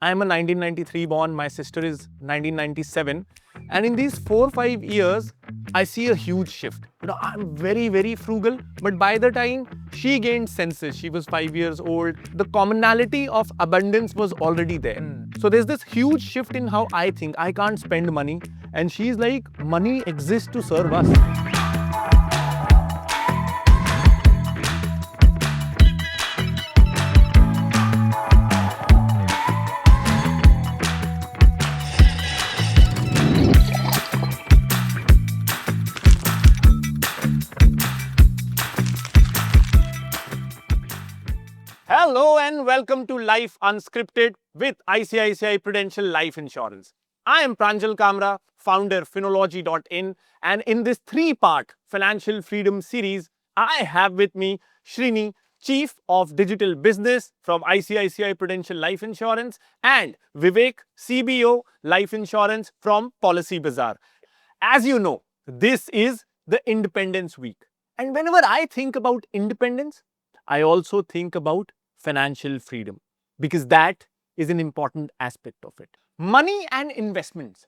I'm a 1993 born, my sister is 1997. And in these 4 or 5 years, I see a huge shift. I'm very frugal, but by the time she gained senses, she was 5 years old, the commonality of abundance was already there. So there's this huge shift in how I think. I can't spend money. And she's like, money exists to serve us. Hello and welcome to Life Unscripted with ICICI Prudential Life Insurance. I am Pranjal Kamra, founder Phenology.in, and in this three-part financial freedom series, I have with me Srini, Chief of Digital Business from ICICI Prudential Life Insurance, and Vivek, CBO Life Insurance from Policy Bazaar. As you know, this is the Independence Week. And whenever I think about independence, I also think about financial freedom because that is an important aspect of it. Money and investments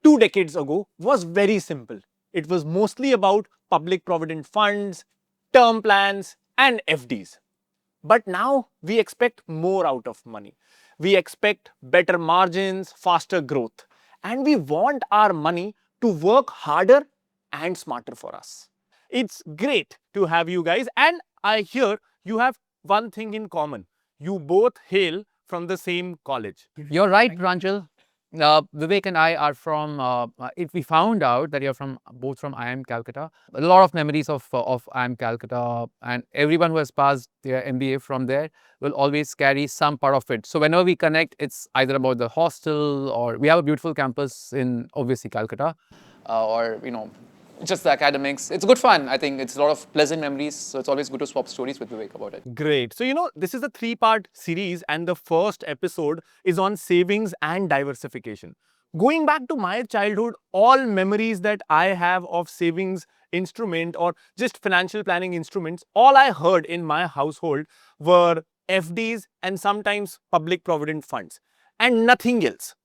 2 decades ago was very simple. It was mostly about public provident funds, term plans, and FDs. But now we expect more out of money. We expect better margins, faster growth, and we want our money to work harder and smarter for us. It's great to have you guys, and I hear you have one thing in common. You both hail from the same college. You're right, Pranjal. Vivek and I are from. If we found out that you're from both from IIM Calcutta, a lot of memories of IIM Calcutta, and everyone who has passed their MBA from there will always carry some part of it. So whenever we connect, it's either about the hostel or we have a beautiful campus in obviously Calcutta, or just the academics. It's good fun. I think it's a lot of pleasant memories. So it's always good to swap stories with Vivek about it. Great. So, this is a three-part series, and the first episode is on savings and diversification. Going back to my childhood, all memories that I have of savings instrument or just financial planning instruments, all I heard in my household were FDs and sometimes public provident funds and nothing else.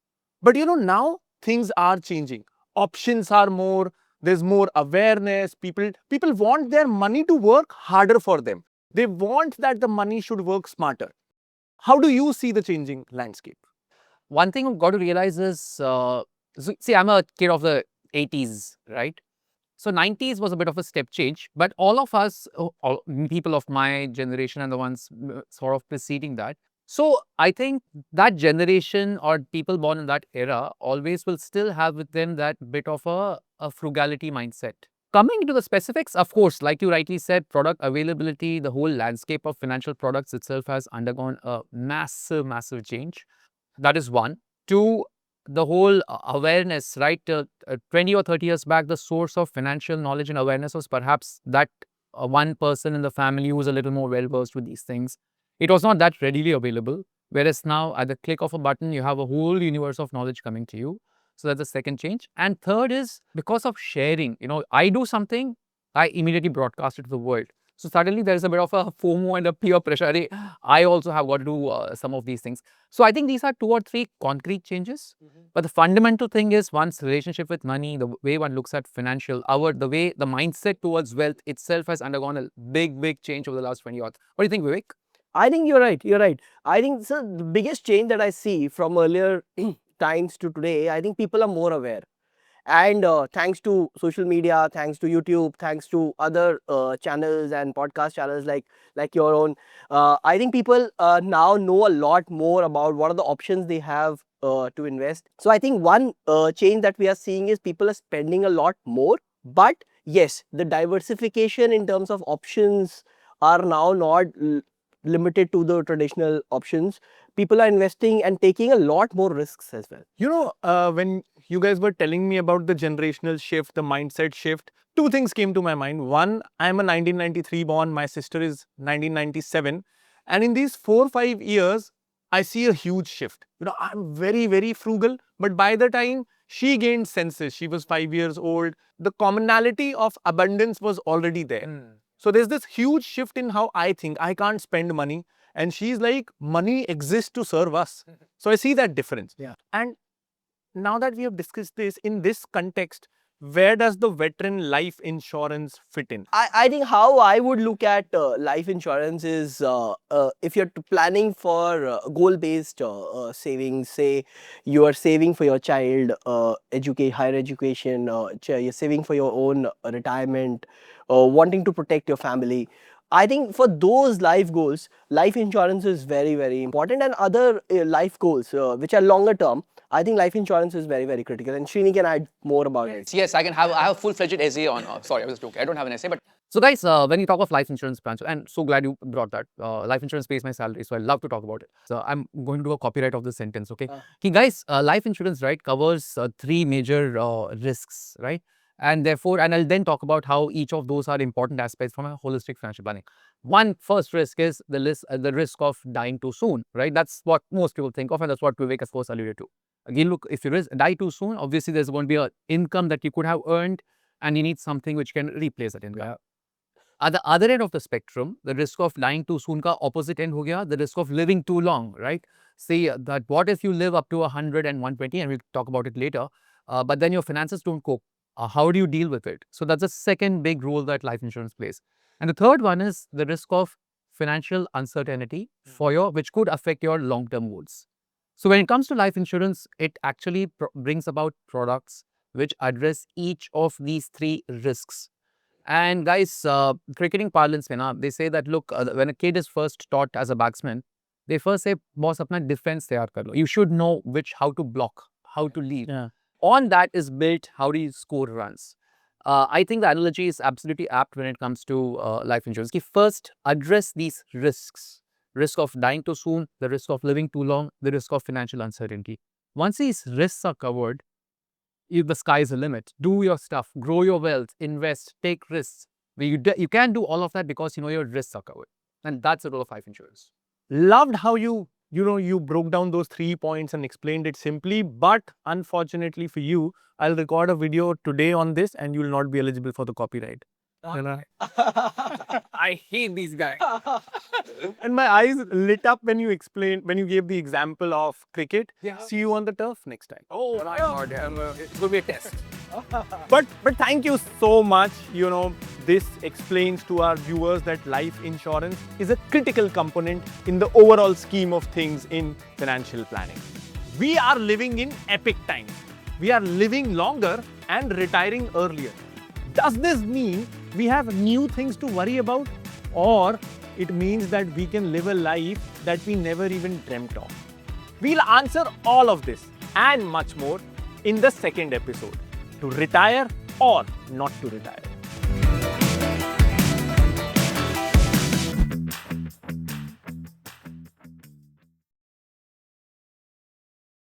But now things are changing. Options are more, there's more awareness. People want their money to work harder for them. They want that the money should work smarter. How do you see the changing landscape? One thing you've got to realize is, see, I'm a kid of the 80s, right? So 90s was a bit of a step change, but all of us, people of my generation and the ones sort of preceding that. So I think that generation or people born in that era always will still have with them that bit of a frugality mindset. Coming to the specifics, of course, like you rightly said, product availability, the whole landscape of financial products itself has undergone a massive change. That is one. Two, the whole awareness, right? 20 or 30 years back, the source of financial knowledge and awareness was perhaps that one person in the family who was a little more well-versed with these things. It was not that readily available. Whereas now, at the click of a button, you have a whole universe of knowledge coming to you. So that's the second change. And third is because of sharing. I do something, I immediately broadcast it to the world. So suddenly there is a bit of a FOMO and a peer pressure. I also have got to do some of these things. So I think these are 2 or 3 concrete changes. But the fundamental thing is one's relationship with money, the way one looks at financial, the way the mindset towards wealth itself has undergone a big change over the last 20 years. What do you think, Vivek? I think you're right. You're right. I think so the biggest change that I see from earlier times to today, I think people are more aware. And thanks to social media, thanks to YouTube, thanks to other channels and podcast channels like your own, I think people now know a lot more about what are the options they have to invest. So I think one change that we are seeing is people are spending a lot more. But yes, the diversification in terms of options are now not limited to the traditional options. People are investing and taking a lot more risks as well. When you guys were telling me about the generational shift, the mindset shift, 2 things came to my mind. One, I'm a 1993 born, my sister is 1997. And in these 4 or 5 years, I see a huge shift. I'm very frugal, but by the time she gained senses, she was 5 years old, the commonality of abundance was already there. So there's this huge shift in how I think. I can't spend money. and she's like, money exists to serve us. So I see that difference. Yeah. And now that we have discussed this in this context, where does the veteran life insurance fit in? I think how I would look at life insurance is if you're planning for goal-based savings, say you are saving for your child higher education, you're saving for your own retirement, wanting to protect your family. I think for those life goals, life insurance is very, very important, and other life goals which are longer term, I think life insurance is very, very critical. And Srini can add more about it. Yes, I have a full-fledged essay on. Sorry, I was joking. I don't have an essay, but So guys, when you talk of life insurance, Pranjal, and so glad you brought that. Life insurance pays my salary, so I love to talk about it. So I'm going to do a copyright of this sentence, okay? Okay, guys, life insurance, right, covers three major risks, right? And therefore, and I'll then talk about how each of those are important aspects from a holistic financial planning. One first risk is the risk of dying too soon, right? That's what most people think of, and that's what Vivek, of course, alluded to. Again, look, if you die too soon, obviously there's going to be an income that you could have earned, and you need something which can replace that income. At the other end of the spectrum, the risk of dying too soon ka opposite end ho gaya, the risk of living too long, right? See that what if you live up to 100 and 120, and we'll talk about it later, but then your finances don't cope. How do you deal with it? So that's the second big role that life insurance plays. And the third one is the risk of financial uncertainty which could affect your long-term goals. So when it comes to life insurance, it actually brings about products which address each of these three risks. And guys, cricketing parlance mein na, they say that look, when a kid is first taught as a batsman, they first say, boss, apna defense taiyar kar lo. You should know how to block, how to lead. Yeah. On that is built how do you score runs. I think the analogy is absolutely apt when it comes to life insurance. Ki first address these risks. Risk of dying too soon, the risk of living too long, the risk of financial uncertainty. Once these risks are covered, the sky is the limit. Do your stuff, grow your wealth, invest, take risks. You can do all of that because you know your risks are covered. And that's the role of life insurance. Loved how you broke down those 3 points and explained it simply, but unfortunately for you, I'll record a video today on this and you will not be eligible for the copyright. I hate these guys. And my eyes lit up when you gave the example of cricket. Yeah. See you on the turf next time. Oh my God, it's going to be a test. But thank you so much. This explains to our viewers that life insurance is a critical component in the overall scheme of things in financial planning. We are living in epic times. We are living longer and retiring earlier. Does this mean we have new things to worry about, or it means that we can live a life that we never even dreamt of? We'll answer all of this and much more in the second episode, to retire or not to retire.